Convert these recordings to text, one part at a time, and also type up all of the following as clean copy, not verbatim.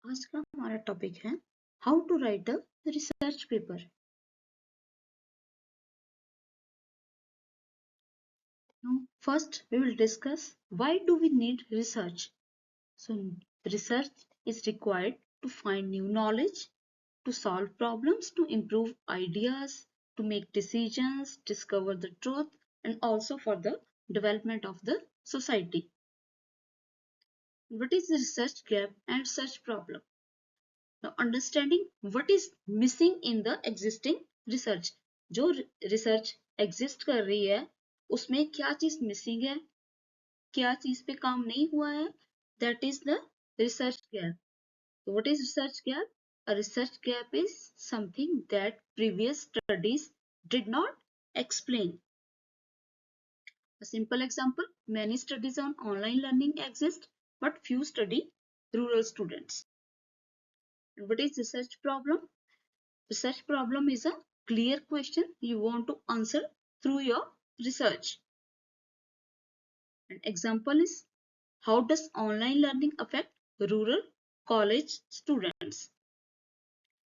आज का हमारा टॉपिक है how to write a research paper. Now, first we will discuss why do we need research. So, research is required to find new knowledge, to solve problems, to improve ideas, to make decisions, discover the truth, and also for the development of the society. What is the research gap and research problem? Now, understanding what is missing in the existing research. जो research exist कर रही है उसमें क्या चीज missing है, क्या चीज पे काम नहीं हुआ है, that is the research gap. So what is research gap? A research gap is something that previous studies did not explain. A simple example, many studies on online learning exist, but few study rural students. And what is research problem? Research problem is a clear question you want to answer through your research. An example is how does online learning affect rural college students?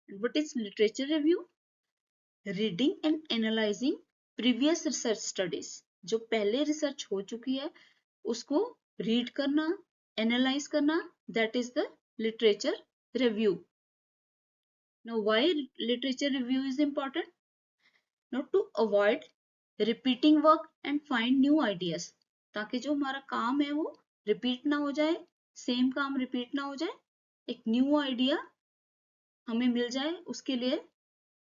And what is literature review? Reading and analyzing previous research studies. जो पहले research हो चुकी है उसको read करना, analyse करना, that is the literature review. Now why literature review is important? Now to avoid repeating work and find new ideas, ताकि जो हमारा काम है वो रिपीट ना हो जाए, सेम काम रिपीट ना हो जाए, एक न्यू आइडिया हमें मिल जाए, उसके लिए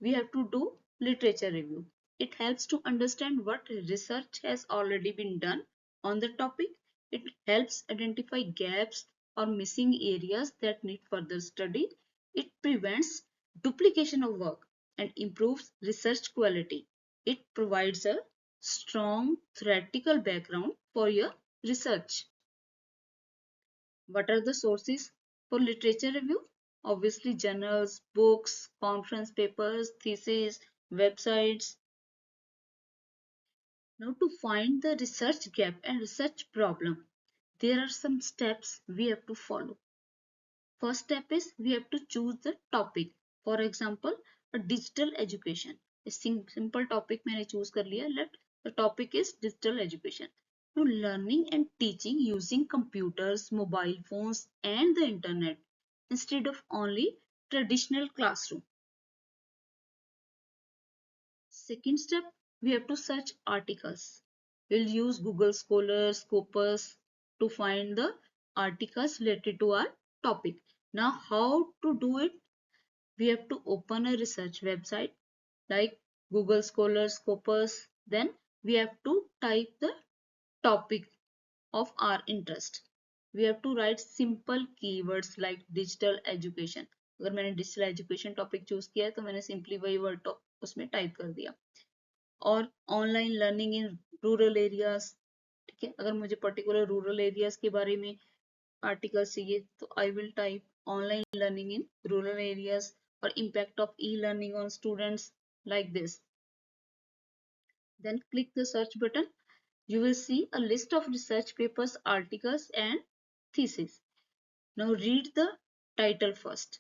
we have to do literature review. It helps to understand what research has already been done on the topic. It helps identify gaps or missing areas that need further study. It prevents duplication of work and improves research quality. It provides a strong theoretical background for your research. What are the sources for literature review? Obviously, journals, books, conference papers, theses, websites. Now, to find the research gap and research problem, there are some steps we have to follow. First step is we have to choose the topic. For example, a digital education. A simple topic मैंने choose कर लिया. Let the topic is digital education. Now, learning and teaching using computers, mobile phones, and the internet instead of only traditional classroom. Second step, we have to search articles. We'll use Google Scholar, Scopus to find the articles related to our topic. Now, how to do it? We have to open a research website like Google Scholar, Scopus. Then we have to type the topic of our interest. We have to write simple keywords like digital education. अगर मैंने digital education topic choose किया है तो मैंने simply वही word उसमें type कर दिया. और online learning in rural areas, ठीक है, अगर मुझे पर्टिकुलर रूरल एरियाज के बारे में आर्टिकल चाहिए तो I will type online learning in rural areas और impact of e-learning on students like this. Then click the search button. You will see a list of research papers, articles and thesis. Now read the title first.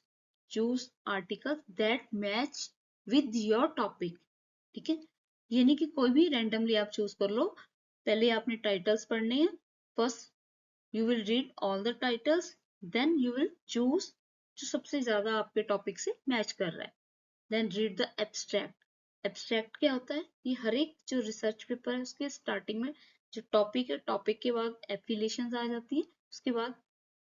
Choose articles that match with your topic. ठीक है, ये नहीं कि कोई भी randomly आप choose कर लो. पहले आपने titles पढ़ने हैं. First you will read all the titles, then you will choose जो सबसे ज्यादा आपके टॉपिक से मैच कर रहा है. Then read the abstract. Abstract क्या होता है? ये हर एक जो रिसर्च पेपर है उसके स्टार्टिंग में जो टॉपिक है, टॉपिक के बाद एफिलिएशंस आ जाती है, उसके बाद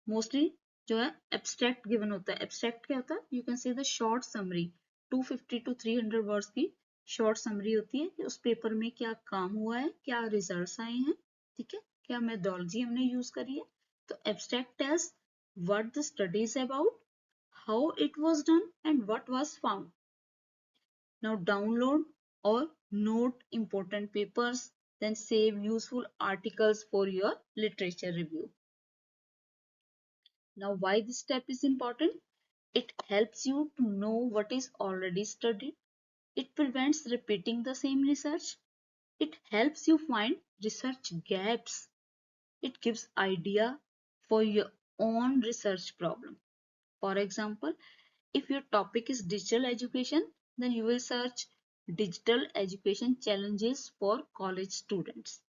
मोस्टली जो है एब्स्ट्रैक्ट गिवन होता है. एब्स्ट्रैक्ट क्या होता है? You can see the short summary, 250 to 300 words की शॉर्ट समरी होती है कि उस पेपर में क्या काम हुआ है, क्या रिजल्ट्स आए हैं, ठीक है, क्या मेथोडोलॉजी हमने यूज करी है. तो abstract tells what the study is about, how it was done and what was found. Now download or note important papers, then save useful articles for your literature review. Now why this step is important? It helps you to know what is already studied. It prevents repeating the same research. It helps you find research gaps. It gives idea for your own research problem. For example, if your topic is digital education, then you will search digital education challenges for college students.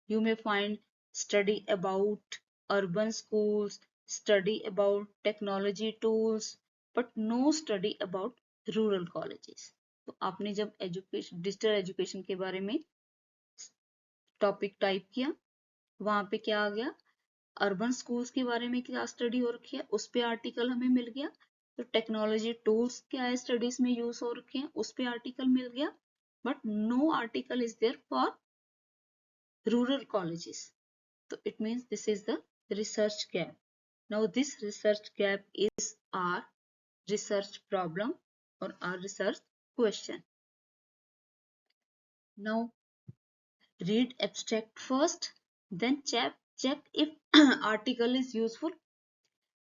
You may find study about urban schools, study about technology tools, but no study about rural colleges. तो आपने जब education digital education के बारे में topic type किया, वहां पे क्या आ गया, अर्बन स्कूल्स के बारे में क्या स्टडी हो रखी है, उस पे आर्टिकल हमें मिल गया। तो टेक्नोलॉजी टूल्स क्या है स्टडीज में यूज हो रखे हैं, उस पे आर्टिकल मिल गया, but no article is there for rural colleges. So it means this is the research gap. Now this research gap is our research problem or our research question. Now read abstract first, then check if article is useful.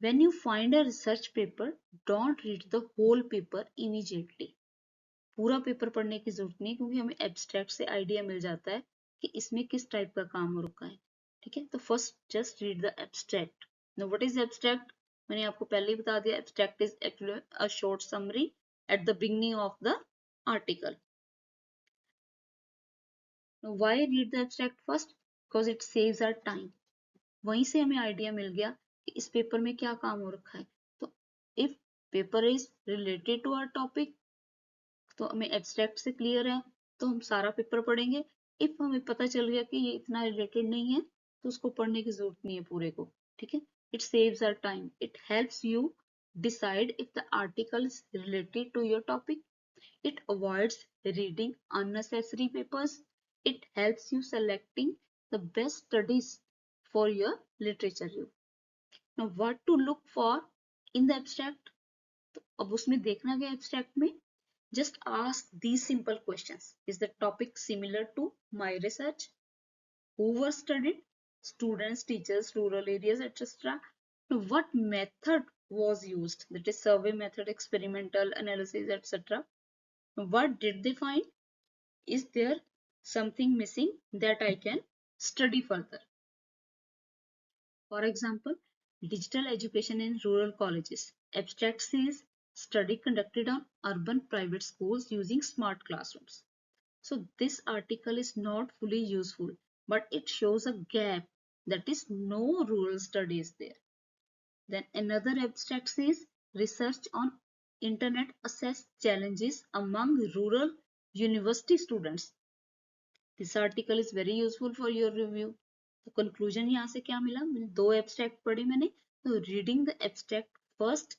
When you find a research paper, don't read the whole paper immediately. पूरा paper पढ़ने की जरूरत नहीं, क्योंकि हमें abstract से idea मिल जाता है कि इसमें किस टाइप का काम हो रखा है। ठीक है, तो first just read the abstract. Now what is abstract? मैंने आपको पहले ही बता दिया, abstract is actually a short summary at the beginning of the article. Why read the abstract first? Because it saves our time. वहीं से हमें idea मिल गया कि इस पेपर में क्या काम हो रखा है। तो if paper is related to our topic, तो हमें एब्स्ट्रैक्ट से क्लियर है, तो हम सारा पेपर पढ़ेंगे। इफ हमें पता चल गया कि ये इतना रिलेटेड नहीं है, तो उसको पढ़ने की जरूरत नहीं है पूरे को। ठीक है, it saves our time, it helps you decide if the article is related to your topic, it avoids reading unnecessary papers, it helps you selecting the best studies for your literature review. Now what to look for in the abstract? तो अब उसमें देखना क्या abstract में? Just ask these simple questions. Is the topic similar to my research? Who was studied? Students, teachers, rural areas, etc. What method was used? That is survey method, experimental analysis, etc. What did they find? Is there something missing that I can study further? For example, digital education in rural colleges. Abstract says study conducted on urban private schools using smart classrooms. So this article is not fully useful, but it shows a gap, that is no rural studies there. Then another abstract says research on internet access challenges among rural university students. This article is very useful for your review. तो conclusion यहाँ से क्या मिला? दो abstract पढ़ी मैंने, तो reading the abstract first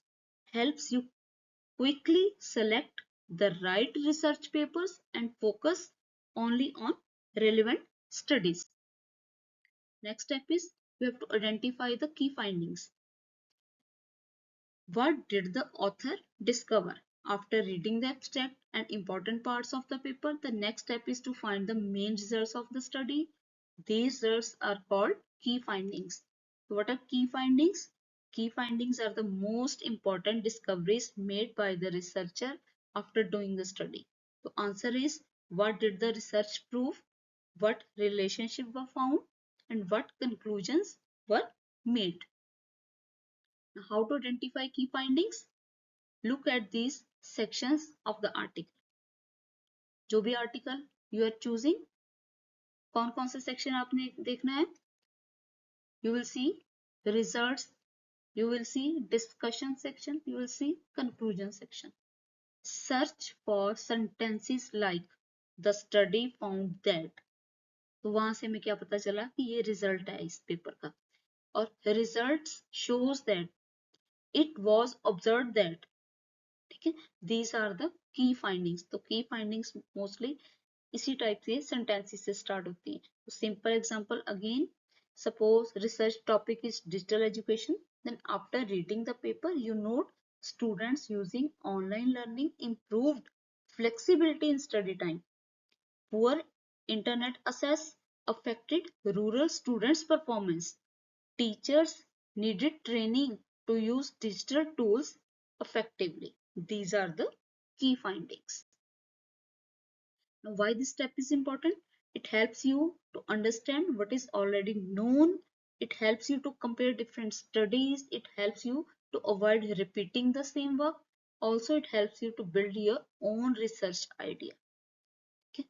helps you quickly select the right research papers and focus only on relevant studies. Next step is you have to identify the key findings. What did the author discover? After reading the abstract and important parts of the paper, the next step is to find the main results of the study. These results are called key findings. So what are key findings? Key findings are the most important discoveries made by the researcher after doing the study. The answer is, what did the research prove? What relationship were found? And what conclusions were made? Now, how to identify key findings? Look at these sections of the article. जो भी article you are choosing, कौन कौन से section आपने देखना है? You will see results, you will see discussion section, you will see conclusion section. Search for sentences like the study found that. तो वहां से हमें क्या पता चला कि ये रिजल्ट है इस पेपर का, और results shows that, it was observed that. ठीक है, these are the key findings. तो key findings mostly इसी टाइप से sentences से start होती हैं. तो simple example again, suppose research topic is digital education, then after reading the paper you note students using online learning improved flexibility in study time. Poor internet access affected rural students' performance. Teachers needed training to use digital tools effectively. These are the key findings. Now, why this step is important? It helps you to understand what is already known. It helps you to compare different studies. It helps you to avoid repeating the same work. Also, it helps you to build your own research idea. Okay.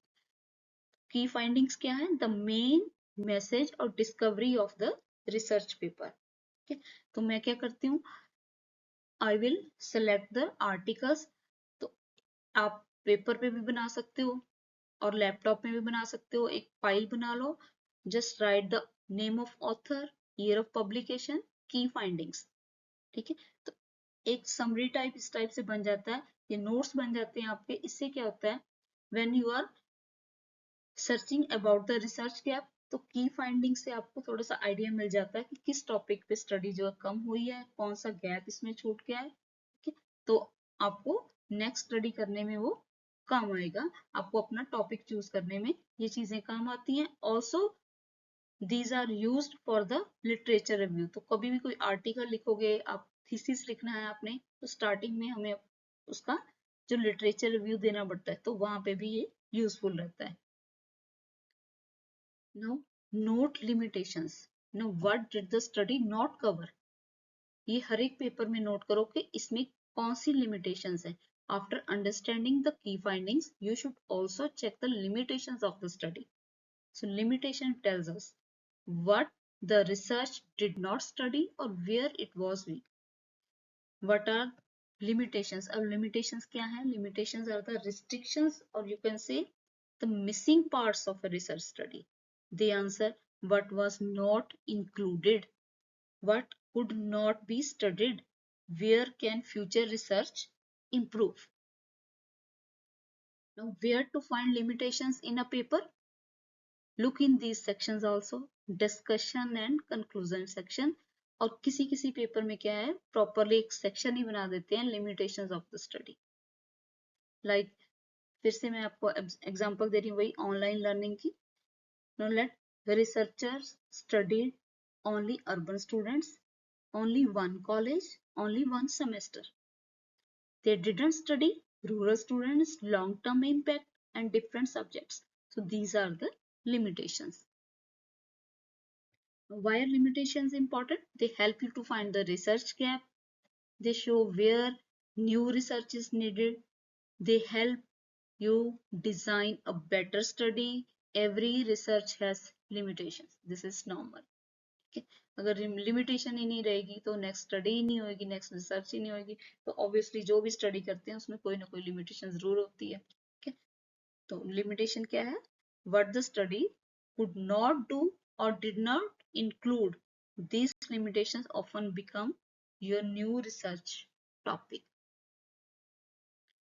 Key findings क्या है? The main message or discovery of the research paper. Okay. तो मैं क्या करती हूँ? I will select the articles. तो आप paper पे भी बना सकते हो और लैपटॉप में भी बना सकते हो. एक फाइल बना लो. Just write the name of author, year of publication, key findings. ठीक है. तो एक समरी टाइप इस टाइप से बन जाता है. ये नोट्स बन जाते हैं आपके. इससे क्या होता है? When you are searching about the research gap, तो की फाइंडिंग से आपको थोड़ा सा आइडिया मिल जाता है कि किस टॉपिक पे स्टडी जो है कम हुई है, कौन सा गैप इसमें छूट गया है. ठीक है. तो आपको नेक्स्ट स्टडी करने में वो काम आएगा. आपको अपना टॉपिक चूज करने में ये चीजें काम आती हैं. Also these are used for the literature review. तो कभी भी कोई आर्टिकल लिखोगे, आप थीसिस लिखना है आपने, तो स्टार्टिंग में हमें उसका जो लिटरेचर रिव्यू देना पड़ता है, तो वहां पे भी ये यूजफुल रहता है. Now, note limitations. Now, what did the study not cover? ये हर एक पेपर में नोट करो कि इसमें कौन सी limitations है. After understanding the key findings, you should also check the limitations of the study. So, limitation tells us what the research did not study or where it was weak. What are limitations? अब limitations क्या है? Limitations are the restrictions, or you can say the missing parts of a research study. The answer: what was not included, what could not be studied, where can future research improve. Now, where to find limitations in a paper? Look in these sections also, discussion and conclusion section. और किसी किसी paper में क्या है, properly एक section ही बना देते हैं limitations of the study. Like फिर से मैं आपको एग्जांपल दे रही हूँ वही ऑनलाइन लर्निंग की. Now let the researchers studied only urban students, only one college, only one semester. They didn't study rural students, long-term impact, and different subjects. So these are the limitations. Why are limitations important? They help you to find the research gap. They show where new research is needed. They help you design a better study. Every research has limitations. This is normal. Okay? अगर limitation ही नहीं रहेगी तो next study ही नहीं होगी, next research ही नहीं होगी. तो obviously जो भी स्टडी करते हैं उसमें कोई ना कोई लिमिटेशन जरूर होती है. okay? तो लिमिटेशन क्या है? What the study could not do or did not include. These limitations often become your new research topic.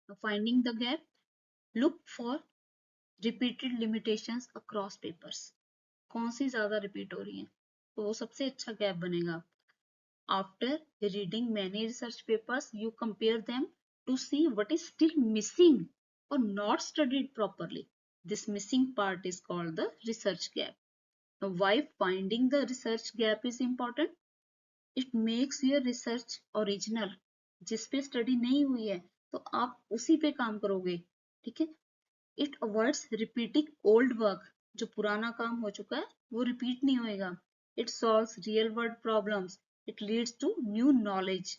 Now, finding the gap. Look for repeated limitations across papers. कौन सी ज्यादा repeat हो रही है, तो वो सबसे अच्छा गैप बनेगा. After reading many research papers, you compare them to see what is still missing or not studied properly. This missing part is called the research gap. Now, why finding the research gap is important? It makes your research original. जिस पे study नहीं हुई है तो आप उसी पे काम करोगे. ठीक है. It avoids repeating old work. जो पुराना काम हो चुका है वो रिपीट नहीं होएगा. It solves real world problems. It leads to new knowledge.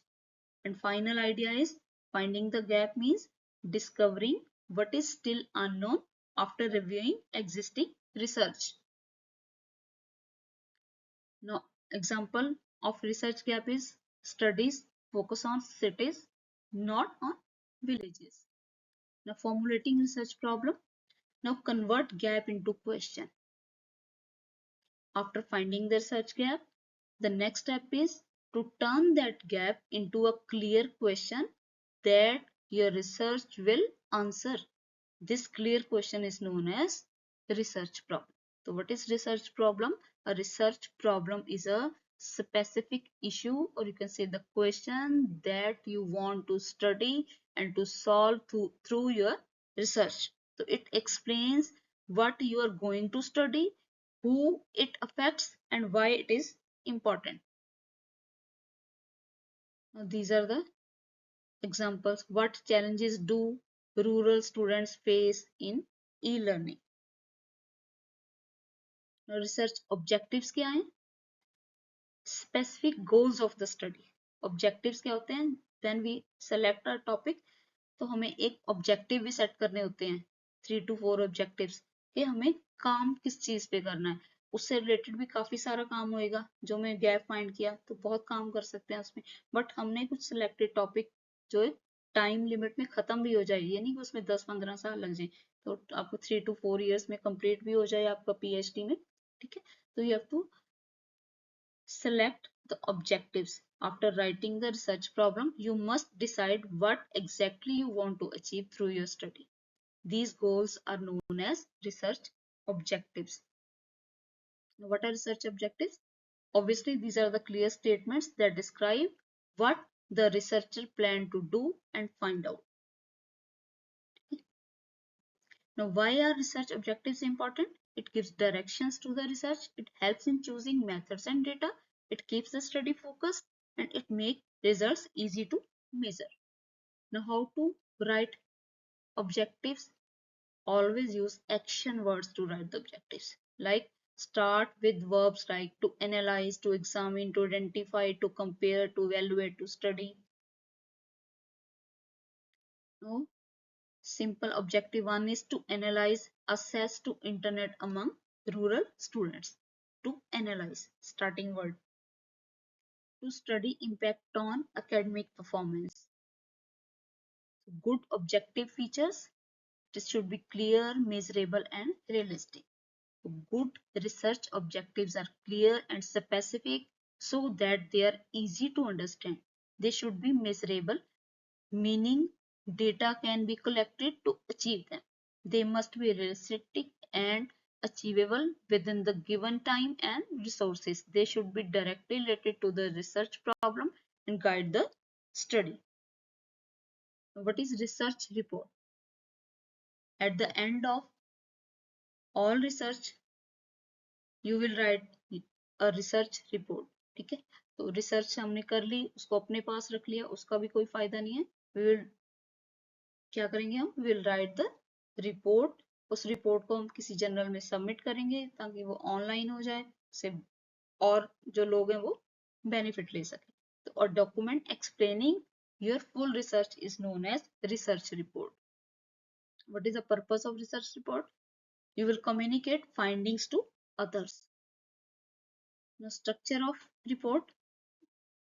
And final idea is finding the gap means discovering what is still unknown after reviewing existing research. Now, example of research gap is studies focus on cities, not on villages. Now, formulating research problem. Now, convert gap into question. After finding the research gap, the next step is to turn that gap into a clear question that your research will answer. This clear question is known as research problem. So what is research problem? A research problem is a specific issue, or you can say the question that you want to study and to solve through your research. So it explains what you are going to study, who it affects, and why it is important. Now, these are the examples. What challenges do rural students face in e-learning? Now, research objectives क्या हैं? Specific goals of the study. Objectives क्या होते हैं? When we select a topic, तो हमें एक objective भी set करने होते हैं, 3 to 4 ऑब्जेक्टिव्स, कि हमें काम किस चीज पे करना है। उससे रिलेटेड भी काफी सारा काम होएगा, जो मैं गैप फाइंड किया तो बहुत काम कर सकते हैं उसमें, बट हमने कुछ सिलेक्टेड टॉपिक जो टाइम लिमिट में खत्म भी हो जाए, ये नहीं कि उसमें 10-15 साल लग जाए, तो आपको 3 to 4 years में कंप्लीट भी हो जाए आपका PhD में, ठीक है। तो you have to select the objectives. After writing the research problem, you must decide what exactly you want to achieve through your study. These goals are known as research objectives. Now, what are research objectives? Obviously, these are the clear statements that describe what the researcher plan to do and find out. Now, why are research objectives important? It gives directions to the research, it helps in choosing methods and data, it keeps the study focused, and it makes results easy to measure. Now, how to write objectives? Always use action words to write the objectives. Like start with verbs like to analyze, to examine, to identify, to compare, to evaluate, to study. Now, simple objective one is to analyze access to internet among rural students. To analyze, starting word. To study impact on academic performance. Good objective features. This should be clear, measurable and realistic. Good research objectives are clear and specific so that they are easy to understand. They should be measurable, meaning data can be collected to achieve them. They must be realistic and achievable within the given time and resources. They should be directly related to the research problem and guide the study. What is research report? At the end of all research, you will write a research report. ठीक है, तो research हमने कर ली, उसको अपने पास रख लिया, उसका भी कोई फायदा नहीं है। We will क्या करेंगे, हम विल राइट द रिपोर्ट। उस रिपोर्ट को हम किसी जर्नल में सबमिट करेंगे ताकि वो ऑनलाइन हो जाए, से और जो लोग हैं वो बेनिफिट ले सके। तो और document explaining your full research is known as research report. What is the purpose of research report? You will communicate findings to others. The structure of report: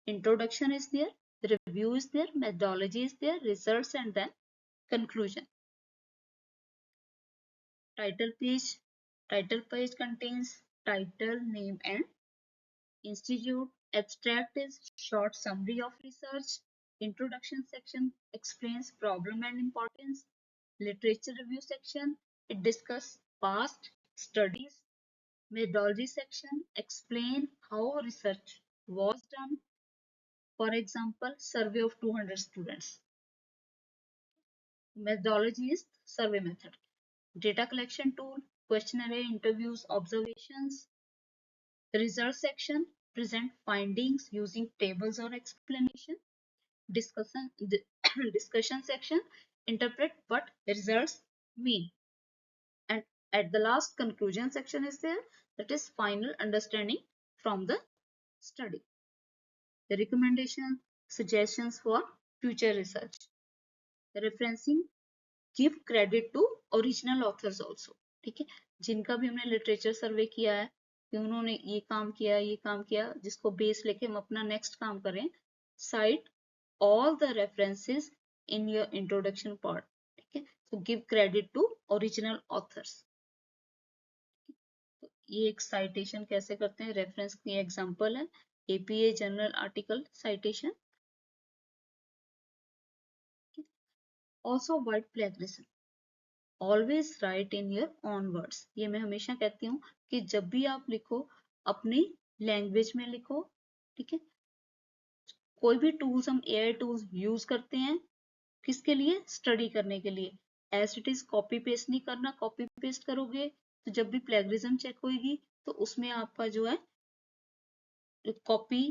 introduction is there, review is there, methodology is there, results, and then conclusion. Title page. Title page contains title, name, and institute. Abstract is short summary of research. Introduction section explains problem and importance. Literature review section, it discusses past studies. Methodology section explain how research was done. For example, survey of 200 students. Methodology is survey method. Data collection tool, questionnaire, interviews, observations. Result section present findings using tables or explanation. Discussion discussion section interpret what results mean. And at the last, conclusion section is there, that is final understanding from the study. The recommendation, suggestions for future research. Referencing, give credit to original authors also. ठीक है, जिनका भी हमने literature सर्वे किया है कि उन्होंने ये काम किया, जिसको बेस लेके हम अपना नेक्स्ट काम करें, cite all the references in your introduction part. ठीक है, so give credit to original authors. तो ये एक साइटेशन कैसे करते हैं, रेफरेंस की एग्जांपल है, APA journal article citation. Also avoid plagiarism. Always write in your own words. ये मैं हमेशा कहती हूँ कि जब भी आप लिखो अपनी लैंग्वेज में लिखो. ठीक है, कोई भी टूल्स हम AI टूल्स यूज करते हैं किसके लिए, स्टडी करने के लिए. As it is copy paste नहीं करना. कॉपी पेस्ट करोगे तो जब भी प्लेगरिज्म चेक होगी तो उसमें आपका जो है कॉपी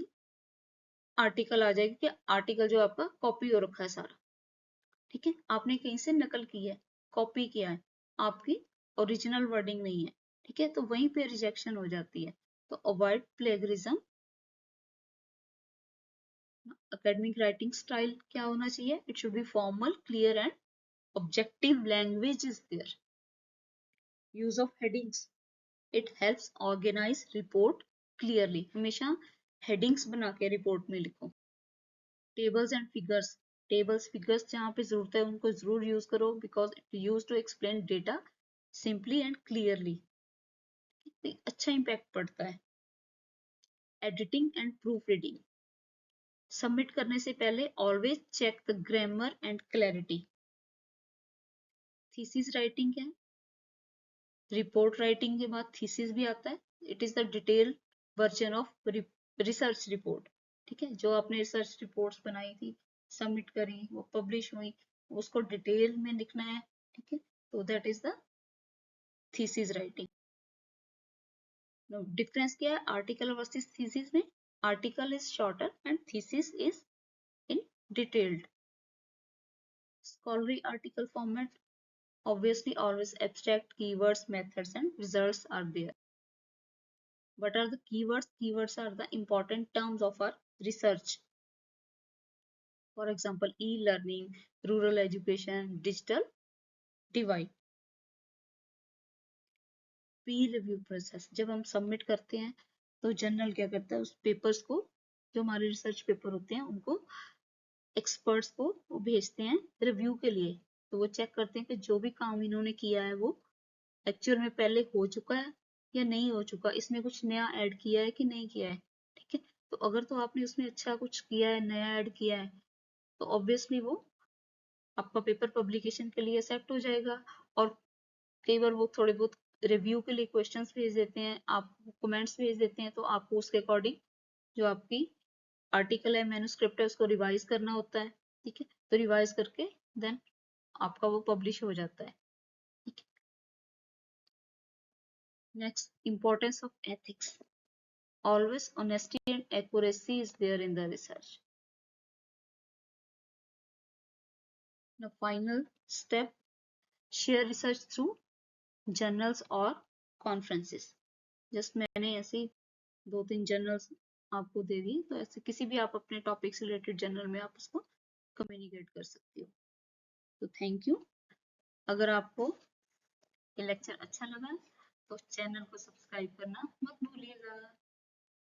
आर्टिकल आ जाएगी कि आर्टिकल जो आपका कॉपी हो रखा है सारा. ठीक है, आपने कहीं से नकल की है, कॉपी किया है, आपकी ओरिजिनल वर्डिंग नहीं है. ठीक है, तो वहीं पे रिजेक्शन हो जाती है. तो avoid plagiarism. academic writing style क्या होना चाहिए? It should be formal, clear and objective language is there. Use of headings. It helps organize report clearly. हमेशा headings बना के report में लिखो. Tables and figures. Tables, figures जहाँ पे जरूरत है उनको जरूर use करो because it used to explain data simply and clearly. अच्छा impact पड़ता है. Editing and proofreading. सबमिट करने से पहले always check the grammar and clarity. Thesis writing क्या है? रिपोर्ट राइटिंग के बाद थीसिस भी आता है. It is the detail version of research report. ठीक है, जो आपने रिसर्च रिपोर्ट्स बनाई थी, सबमिट करी, वो पब्लिश हुई, उसको डिटेल में लिखना है. ठीक है, तो that is the thesis writing. Difference क्या है आर्टिकल वर्सेस थीसिस में? Article is shorter and thesis is in detailed. Scholarly article format, obviously always abstract keywords, methods and results are there. What are the keywords? Keywords are the important terms of our research. For example, e-learning, rural education, digital divide. Peer review process. जब हम submit करते हैं तो journal क्या करता है, उस papers को, जो हमारे रिसर्च पेपर होते हैं, उनको एक्सपर्ट्स को वो भेजते हैं रिव्यू के लिए. तो वो चेक करते हैं कि जो भी काम इन्होंने किया है वो एक्चुअल में पहले हो चुका है या नहीं हो चुका, इसमें कुछ नया ऐड किया है कि नहीं किया है. ठीक है, तो अगर तो आपने उसमें अच्छा कुछ किया है, नया ऐड किया है, तो ऑब्वियसली वो आपका पेपर पब्लिकेशन के लिए एक्सेप्ट हो जाएगा. और कई बार वो थोड़े बहुत रिव्यू के लिए क्वेश्चंस भेज देते हैं, आपको कमेंट्स भेज देते हैं, तो आपको उसके अकॉर्डिंग जो आपकी आर्टिकल है, मैन्युस्क्रिप्ट है, उसको रिवाइज करना होता है. ठीक है, तो रिवाइज करके देन आपका वो पब्लिश हो जाता है. Next, importance of ethics. Always honesty and accuracy is there in the research. The final step, share research through journals or conferences. Just मैंने ऐसे 2-3 जर्नल्स आपको दे दी, तो ऐसे किसी भी आप अपने टॉपिक से रिलेटेड जर्नल में आप उसको कम्युनिकेट कर सकते हो. तो थैंक यू. अगर आपको ये लेक्चर अच्छा लगा तो चैनल को सब्सक्राइब करना मत भूलिएगा.